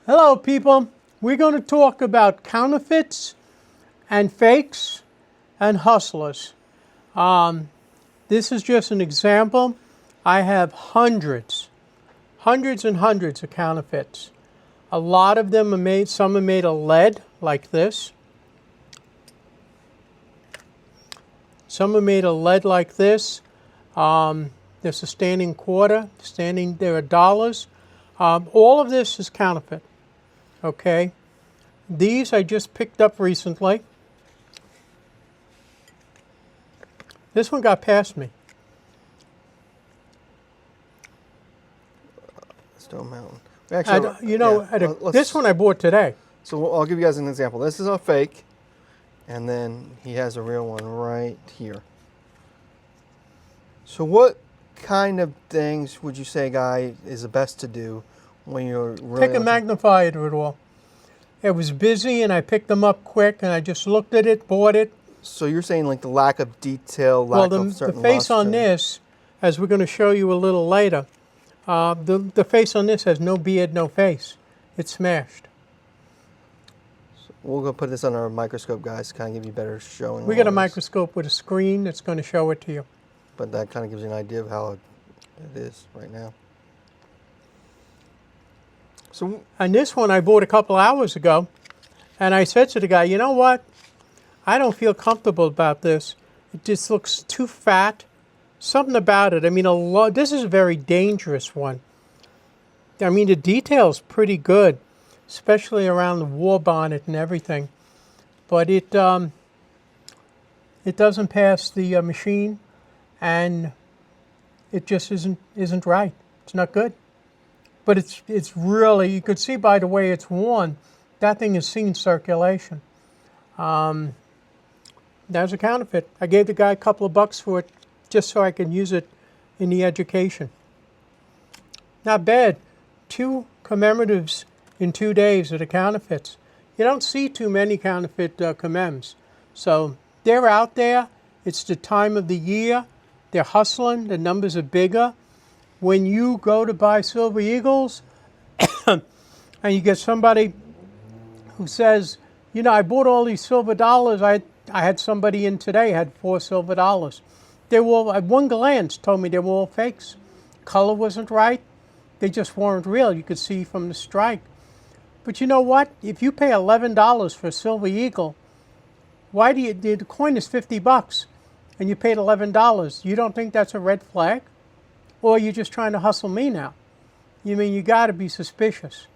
Hello people, we're going to talk about counterfeits and fakes and hustlers. This is just an example. I have hundreds and hundreds of counterfeits. A lot of them are made, some are made of lead like this. Some are made of lead like this. There's a standing quarter, there are dollars. All of this is counterfeit. Okay, these I just picked up recently. This one got past me. Stone Mountain. Actually, this one I bought today. So I'll give you guys an example. This is a fake, and then he has a real one right here. So what kind of things would you say, guy, is the best to do when you're really... Take a magnifier to it all. It was busy and I picked them up quick and I just looked at it, bought it. So you're saying like the lack of detail, lack of certain the face luster. on this, as we're going to show you a little later, the face on this has no beard, no face. It's smashed. So we'll go put this on our microscope, guys, to kind of give you better showing. We got a microscope with a screen that's going to show it to you. But that kind of gives you an idea of how it is right now. So, and this one I bought a couple hours ago, and I said to the guy, you know what? I don't feel comfortable about this. It just looks too fat. Something about it. I mean, this is a very dangerous one. I mean, the detail's pretty good, especially around the war bonnet and everything. But it doesn't pass the machine, and it just isn't right. It's not good. But it's really, you could see by the way it's worn, that thing has seen circulation. That's a counterfeit. I gave the guy a couple of bucks for it just so I could use it in the education. Not bad. 2 commemoratives in 2 days are the counterfeits. You don't see too many counterfeit commems. So they're out there. It's the time of the year. They're hustling. The numbers are bigger. When you go to buy Silver Eagles and you get somebody who says, you know, I bought all these silver dollars. I had somebody in today had 4 silver dollars. They were all, at one glance, told me they were all fakes. Color wasn't right. They just weren't real. You could see from the strike. But you know what? If you pay $11 for a Silver Eagle, why do you, the coin is 50 bucks and you paid $11. You don't think that's a red flag? Or you're just trying to hustle me now? You mean, you got to be suspicious.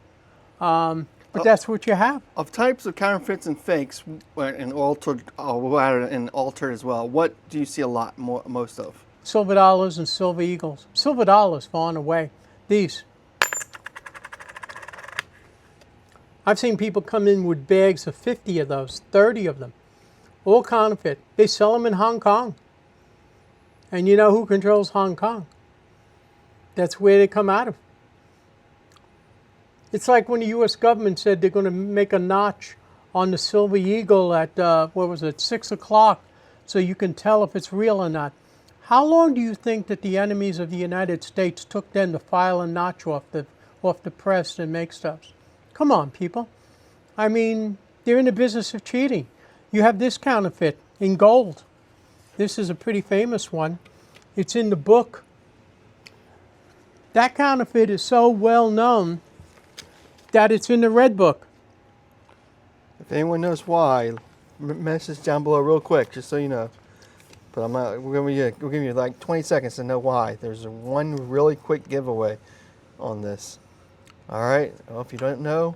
But that's what you have. Of types of counterfeits and fakes, and altered as well, what do you see a lot most of? Silver dollars and Silver Eagles. Silver dollars far and away. These. I've seen people come in with bags of 50 of those, 30 of them. All counterfeit. They sell them in Hong Kong. And you know who controls Hong Kong? That's where they come out of. It's like when the U.S. government said they're going to make a notch on the Silver Eagle at, 6 o'clock, so you can tell if it's real or not. How long do you think that the enemies of the United States took them to file a notch off the press and make stuff? Come on, people. I mean, they're in the business of cheating. You have this counterfeit in gold. This is a pretty famous one. It's in the book. That counterfeit is so well known that it's in the Red Book. If anyone knows why, message down below real quick, just so you know. But I'm not. We'll give you like 20 seconds to know why. There's one really quick giveaway on this. All right. Well, if you don't know,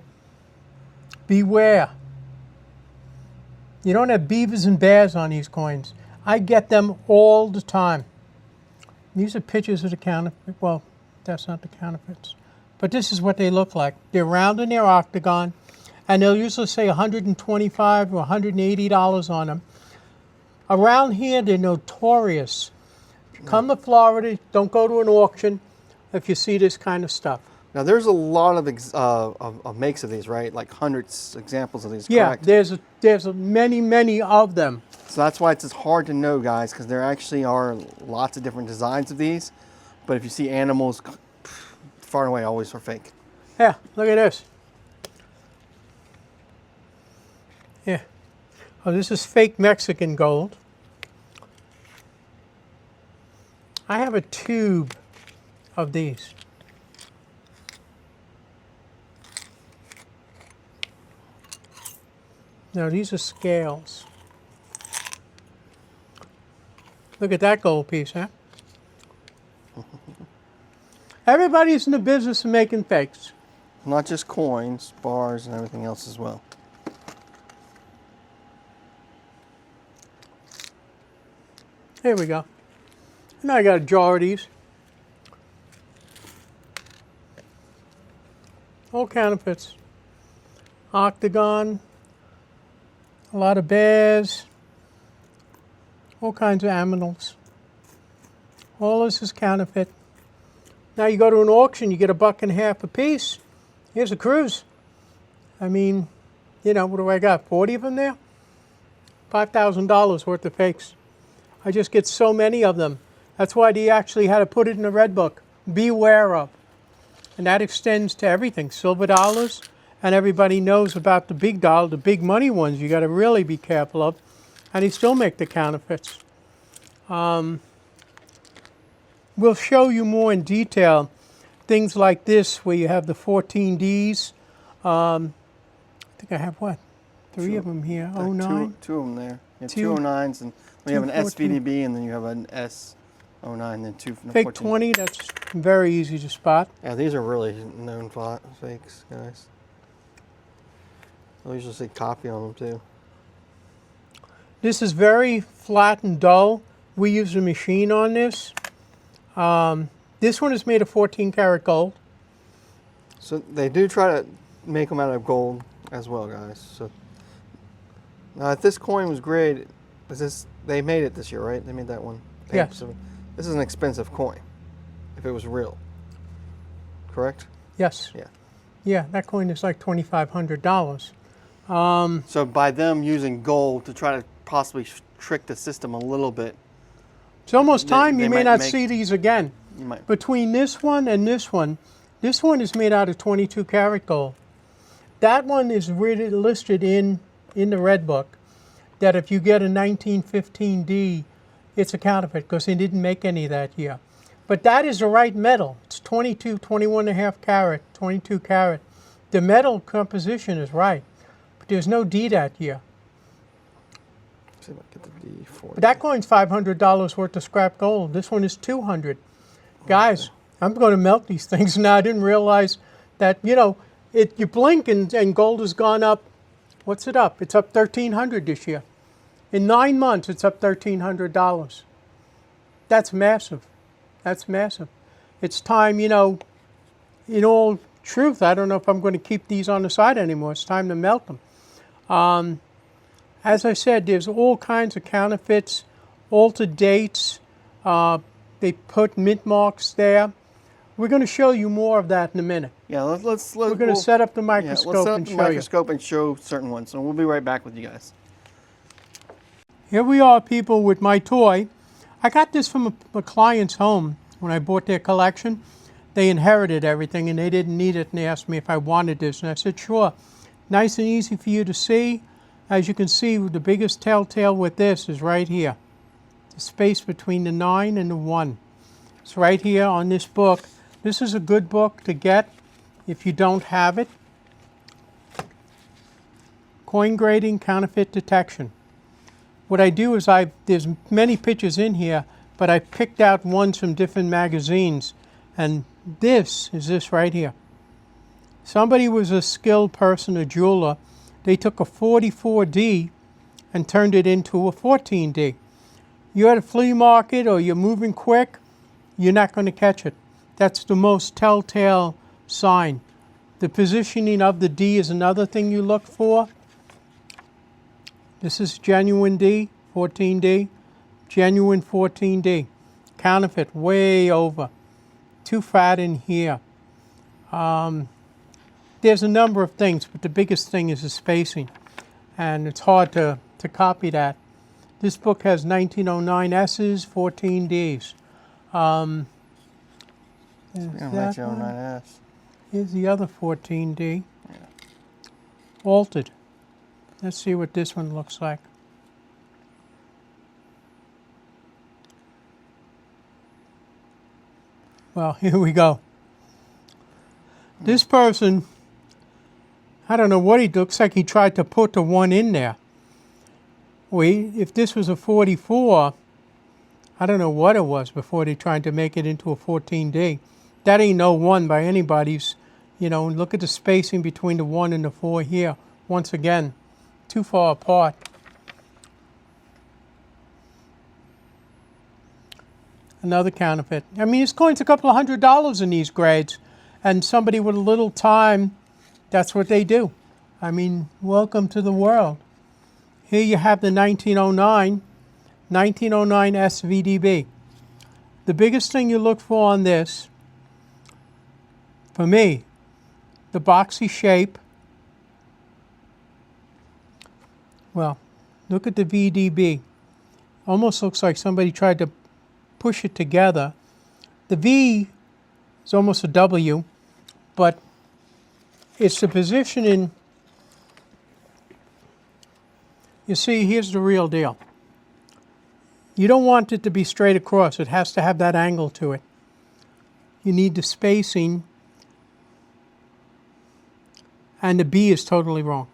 beware. You don't have beavers and bears on these coins. I get them all the time. These are pictures of the counterfeit. Well, that's not the counterfeits. But this is what they look like. They're round and they're octagon, and they'll usually say $125 or $180 on them. Around here, they're notorious. Come to Florida, don't go to an auction if you see this kind of stuff. Now, there's a lot of makes of these, right? Like hundreds examples of these, yeah, correct? there's many of them. So that's why it's just hard to know, guys, because there actually are lots of different designs of these. But if you see animals, far and away, always are fake. Yeah, look at this. Yeah. Oh, this is fake Mexican gold. I have a tube of these. Now these are scales. Look at that gold piece, huh? Everybody's in the business of making fakes. Not just coins, bars, and everything else as well. Here we go. Now I got a jar of these. All counterfeits. Octagon, a lot of bears, all kinds of aminals. All this is counterfeit. Now you go to an auction, you get $1.50 a piece. Here's a cruise. I mean, you know, what do I got, 40 of them there? $5,000 worth of fakes. I just get so many of them. That's why they actually had to put it in the red book. Beware of. And that extends to everything. Silver dollars, and everybody knows about the big dollar, the big money ones you got to really be careful of. And they still make the counterfeits. We'll show you more in detail things like this where you have the 14 Ds. I think I have what? Three of them here. 09? Two of them there. You have Two- 209s, and we have an 214. SVDB, and then you have an S09, then two from the Fake 14. 20, that's very easy to spot. Yeah, these are really known fakes, guys. I usually see copy on them too. This is very flat and dull. We use a machine on this. This one is made of 14 karat gold. So they do try to make them out of gold as well, guys. So now, if this coin was graded, they made it this year, right? They made that one. Yes. So this is an expensive coin, if it was real. Correct? Yes. Yeah. Yeah, that coin is like $2,500. So by them using gold to try to possibly trick the system a little bit, It's almost time They you may might not make- see these again. you might. Between this one is made out of 22 karat gold. That one is really listed in the red book that if you get a 1915D, it's a counterfeit because they didn't make any that year. But that is the right metal. It's 22, 21.5 karat, 22 karat. The metal composition is right, but there's no D that year. See if I get the D4. But that coin's $500 worth of scrap gold. This one is $200. Guys, I'm going to melt these things now. I didn't realize that, you know, you blink and gold has gone up. What's it up? It's up $1,300 this year. In 9 months, it's up $1,300. That's massive. That's massive. It's time, you know, in all truth, I don't know if I'm going to keep these on the side anymore. It's time to melt them. As I said, there's all kinds of counterfeits, altered dates. They put mint marks there. We're going to show you more of that in a minute. Yeah, let's We're going to set up the microscope let's set up and the show microscope and show certain ones. So we'll be right back with you guys. you. Here we are, people, with my toy. I got this from a client's home when I bought their collection. They inherited everything and they didn't need it, and they asked me if I wanted this, and I said, sure. Nice and easy for you to see. As you can see, the biggest telltale with this is right here. The space between the 9 and the 1. It's right here on this book. This is a good book to get if you don't have it. Coin grading, counterfeit detection. What I do is there's many pictures in here, but I picked out ones from different magazines, and this is this right here. Somebody was a skilled person, a jeweler. They took a 44D and turned it into a 14D. You're at a flea market or you're moving quick, you're not going to catch it. That's the most telltale sign. The positioning of the D is another thing you look for. This is genuine D, 14D, genuine 14D. Counterfeit, way over. Too fat in here. There's a number of things, but the biggest thing is the spacing. And it's hard to copy that. This book has 1909 S's, 14 D's. I'm Is gonna that let you on one? 9S. Here's the other 14D. Altered. Let's see what this one looks like. Well, here we go. This person, I don't know what he looks like. He tried to put the one in there. If this was a 44, I don't know what it was before they tried to make it into a 14D. That ain't no 1 by anybody's. You know, look at the spacing between the 1 and the 4 here. Once again, too far apart. Another counterfeit. I mean, this coin's a couple of $100 in these grades. And somebody with a little time, that's what they do. I mean, welcome to the world. Here you have the 1909 SVDB. The biggest thing you look for on this, for me, the boxy shape. Well, look at the VDB. Almost looks like somebody tried to push it together. The V is almost a W, but it's the positioning. You see, here's the real deal. You don't want it to be straight across. It has to have that angle to it. You need the spacing, and the B is totally wrong.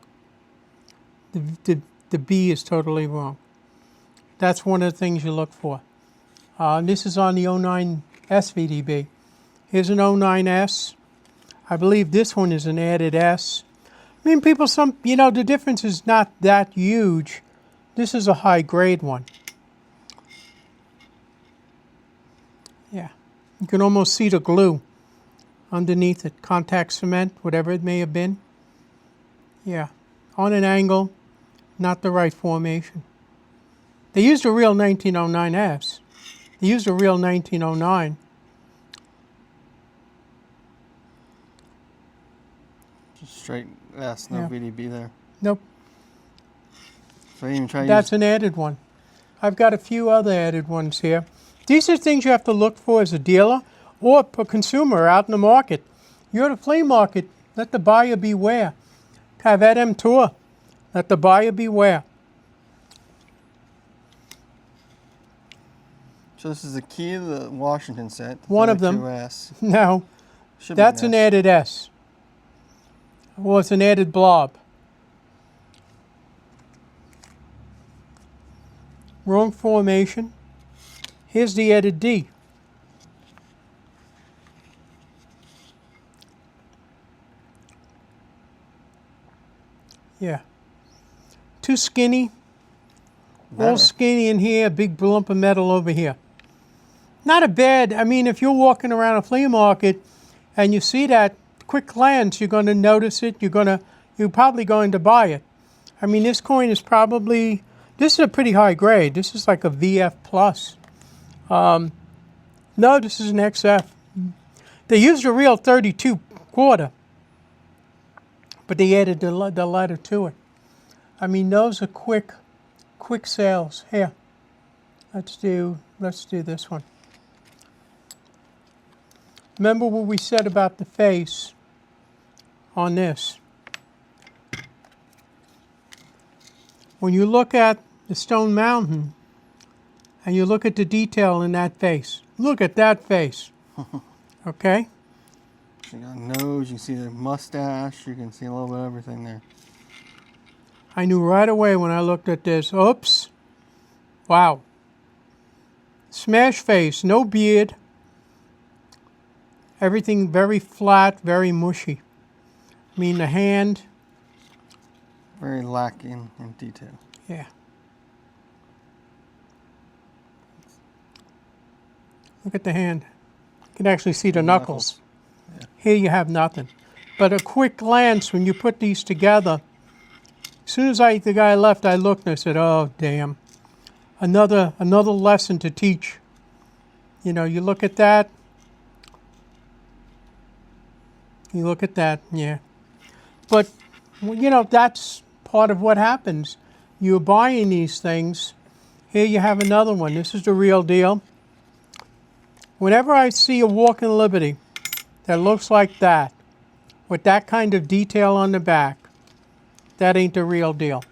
The B is totally wrong. That's one of the things you look for. This is on the 09 SVDB. Here's an 09S. I believe this one is an added S. I mean, people, the difference is not that huge. This is a high grade one. Yeah, you can almost see the glue underneath it. Contact cement, whatever it may have been. Yeah, on an angle, not the right formation. They used a real 1909S. They used a real 1909. Just straight S, no VDB there. Nope. So I even try to That's an added one. I've got a few other added ones here. These are things you have to look for as a dealer or a consumer out in the market. You're at a flea market, let the buyer beware. Have Adam tour, let the buyer beware. So this is the key to the Washington set. One of them. 32S. No, Should be that's an added S. Well, it's an added blob. Wrong formation. Here's the added D. Yeah. Too skinny. All skinny in here, a big lump of metal over here. Not a bad, I mean, if you're walking around a flea market and you see that, quick glance, you're going to notice it, you're probably going to buy it. I mean, this coin is probably, this is a pretty high grade. This is like a VF plus. No, this is an XF. They used a real 32 quarter, but they added the letter to it. I mean, those are quick sales. Here, let's do this one. Remember what we said about the face on this. When you look at the Stone Mountain and you look at the detail in that face, look at that face, okay? You got a nose, you can see the mustache, you can see a little bit of everything there. I knew right away when I looked at this, oops, wow. Smash face, no beard. Everything very flat, very mushy. I mean, the hand. Very lacking in detail. Yeah. Look at the hand. You can actually see the knuckles. Yeah. Here you have nothing. But a quick glance when you put these together, as soon as the guy left, I looked and I said, oh, damn. Another lesson to teach. You know, you look at that. You look at that, yeah. But, you know, that's part of what happens. You're buying these things. Here you have another one. This is the real deal. Whenever I see a Walking Liberty that looks like that, with that kind of detail on the back, that ain't the real deal.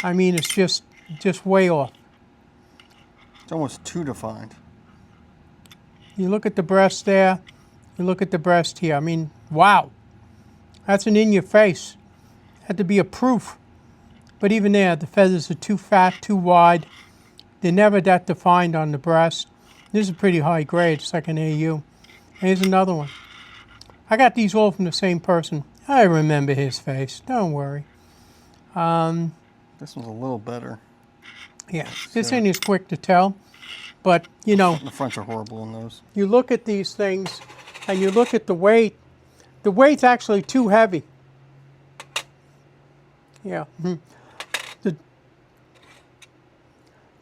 I mean, it's just way off. It's almost too defined. You look at the breast there, you look at the breast here. I mean, wow. That's an in your face. Had to be a proof. But even there, the feathers are too fat, too wide. They're never that defined on the breast. This is pretty high grade, it's like an AU. Here's another one. I got these all from the same person. I remember his face, don't worry. This one's a little better. Yeah, this ain't as quick to tell. But, you know, The fronts are horrible in those. you look at these things and you look at the weight. The weight's actually too heavy. Yeah.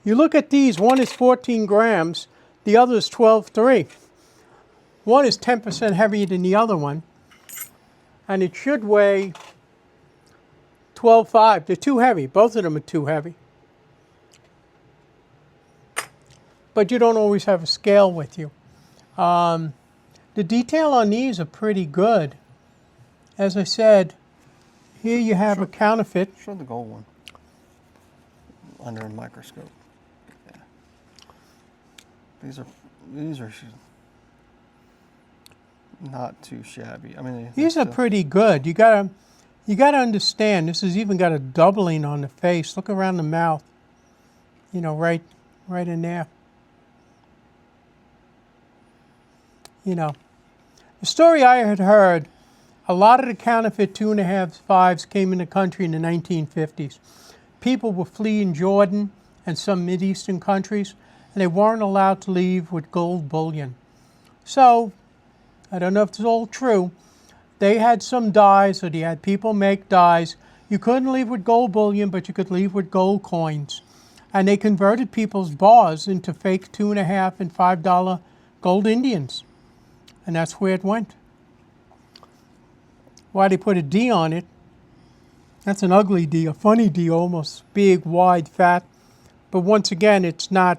You look at these, one is 14 grams, the other is 12.3. One is 10% heavier than the other one, and it should weigh 12.5. They're too heavy. Both of them are too heavy. But you don't always have a scale with you. The detail on these are pretty good. As I said, here you have a counterfeit. Show the gold one. Under a microscope. Yeah. These are not too shabby. I mean, These are pretty good. You gotta understand. This has even got a doubling on the face. Look around the mouth. You know, right in there. You know, the story I had heard, a lot of the counterfeit 2.5 5s came in the country in the 1950s. People were fleeing Jordan and some Mideastern countries, and they weren't allowed to leave with gold bullion. So, I don't know if it's all true, they had some dies, or they had people make dies. You couldn't leave with gold bullion, but you could leave with gold coins. And they converted people's bars into fake $2.5 and $5 gold Indians. And that's where it went. Why they put a D on it, that's an ugly D, a funny D, almost big, wide, fat. But once again, it's not,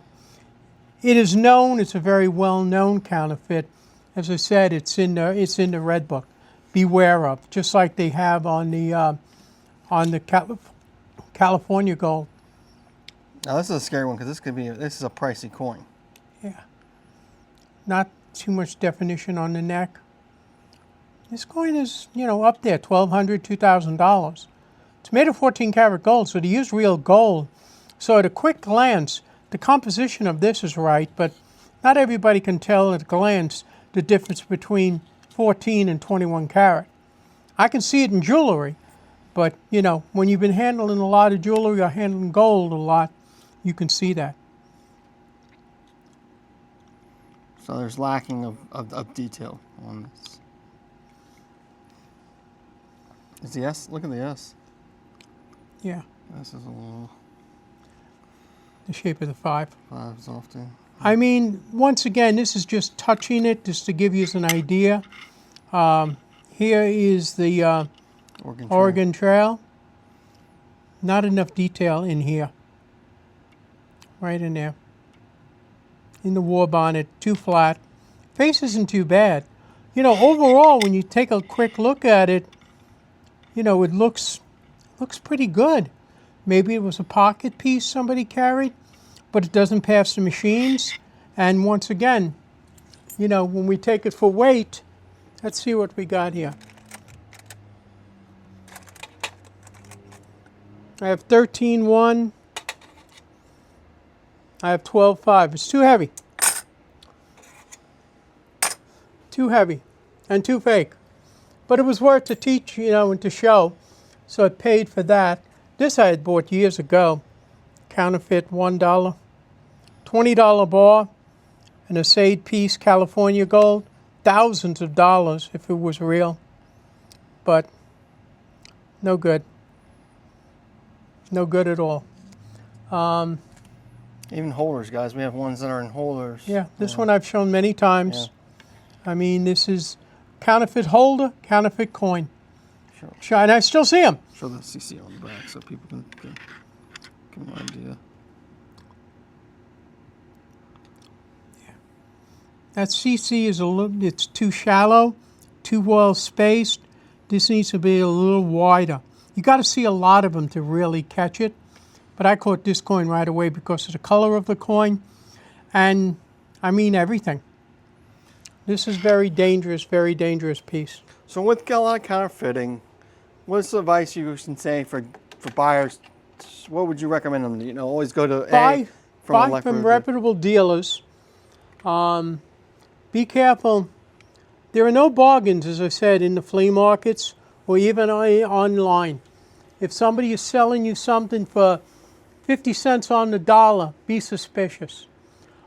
it is known, it's a very well-known counterfeit. As I said, it's in the Red Book. Beware of, just like they have on the California gold. Now this is a scary one because this is a pricey coin. Yeah. Not too much definition on the neck. This coin is, you know, up there, $1,200, $2,000. It's made of 14 karat gold, so they use real gold. So at a quick glance, the composition of this is right, but not everybody can tell at a glance the difference between 14 and 21 karat. I can see it in jewelry, but, you know, when you've been handling a lot of jewelry or handling gold a lot, you can see that. So there's lacking of detail on this. Is the S? Look at the S. Yeah, This is a little the shape of the 5. 5s often. I mean, once again, this is just touching it, just to give you an idea. Here is the Oregon Trail. Not enough detail in here. Right in there. In the war bonnet, too flat. Face isn't too bad. You know, overall, when you take a quick look at it, you know, it looks pretty good. Maybe it was a pocket piece somebody carried, but it doesn't pass the machines. And once again, you know, when we take it for weight, let's see what we got here. I have 13.1. I have 12.5. It's too heavy. Too heavy and too fake. But it was worth to teach, you know, and to show. So I paid for that. This I had bought years ago. Counterfeit $1. $20 bar. An assayed piece, California gold. Thousands of dollars if it was real. But no good. No good at all. Even holders, guys. We have ones that are in holders. Yeah, this one I've shown many times. Yeah. I mean, this is counterfeit holder, counterfeit coin. Sure. And I still see them. Show the CC on the back so people can get an idea. Yeah. That CC is a little, it's too shallow, too well spaced. This needs to be a little wider. You got to see a lot of them to really catch it. But I caught this coin right away because of the color of the coin, and I mean everything. This is very dangerous piece. So with a lot of counterfeiting, what's the advice you can say for buyers? What would you recommend them? You know, always go to Buy from reputable. reputable dealers. Be careful. There are no bargains, as I said, in the flea markets or even online. If somebody is selling you something for 50 cents on the dollar, be suspicious.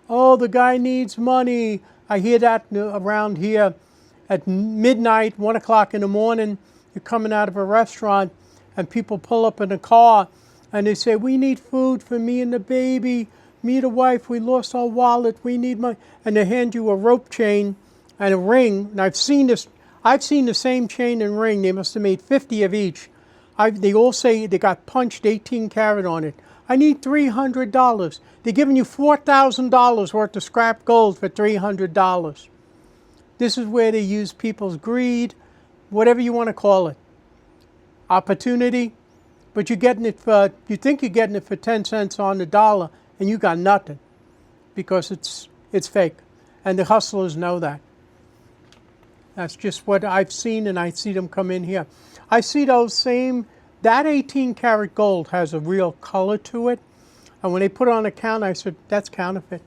Oh, the guy needs money. I hear that around here at midnight, 1 o'clock in the morning. You're coming out of a restaurant and people pull up in a car and they say, we need food for me and the baby, me and the wife, we lost our wallet, we need money. And they hand you a rope chain and a ring. And I've seen the same chain and ring. They must have made 50 of each. They all say they got punched 18 karat on it. I need $300. They're giving you $4,000 worth of scrap gold for $300. This is where they use people's greed, whatever you want to call it. Opportunity, but you're getting it for, you think you're getting it for 10 cents on the dollar and you got nothing because it's fake. And the hustlers know that. That's just what I've seen, and I see them come in here. I see those same, that 18 karat gold has a real color to it. And when they put it on a counter, I said, that's counterfeit.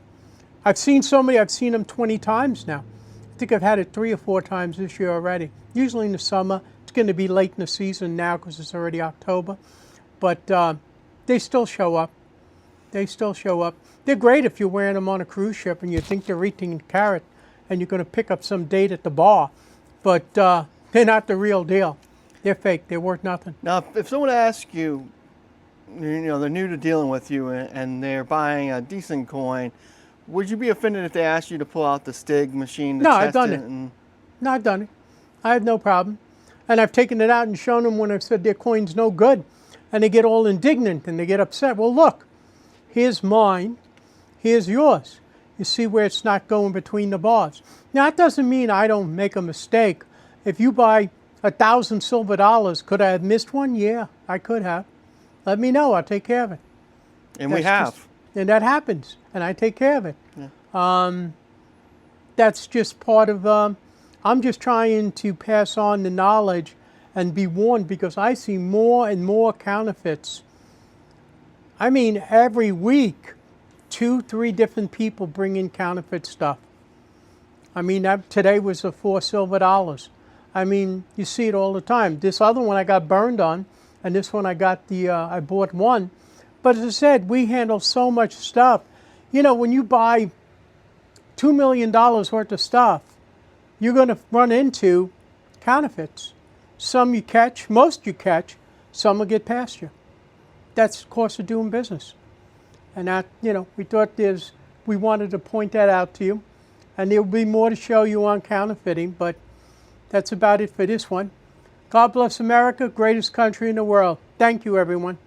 I've seen so many, I've seen them 20 times now. I think I've had it 3 or 4 times this year already. Usually in the summer. It's going to be late in the season now because it's already October. But they still show up. They still show up. They're great if you're wearing them on a cruise ship and you think they're 18 karat and you're going to pick up some date at the bar. But they're not the real deal. They're fake. They're worth nothing. Now, if someone asks you, you know, they're new to dealing with you and they're buying a decent coin, would you be offended if they asked you to pull out the Stig machine to No, test I've done it? it. No, I've done it. I have no problem. And I've taken it out and shown them when I've said their coin's no good. And they get all indignant and they get upset. Well, look, here's mine. Here's yours. You see where it's not going between the bars. Now, that doesn't mean I don't make a mistake. If you buy 1,000 silver dollars, could I have missed one? Yeah, I could have. Let me know. I'll take care of it. And we have. And that happens. And I take care of it. Yeah. That's just part of, I'm just trying to pass on the knowledge and be warned because I see more and more counterfeits. I mean, every week, 2, 3 different people bring in counterfeit stuff. I mean, today was the 4 silver dollars. I mean, you see it all the time. This other one I got burned on, and this one I got I bought one. But as I said, we handle so much stuff. You know, when you buy $2 million worth of stuff, you're going to run into counterfeits. Some you catch, most you catch, some will get past you. That's the course of doing business. And that, you know, we wanted to point that out to you. And there'll be more to show you on counterfeiting, but that's about it for this one. God bless America, greatest country in the world. Thank you, everyone.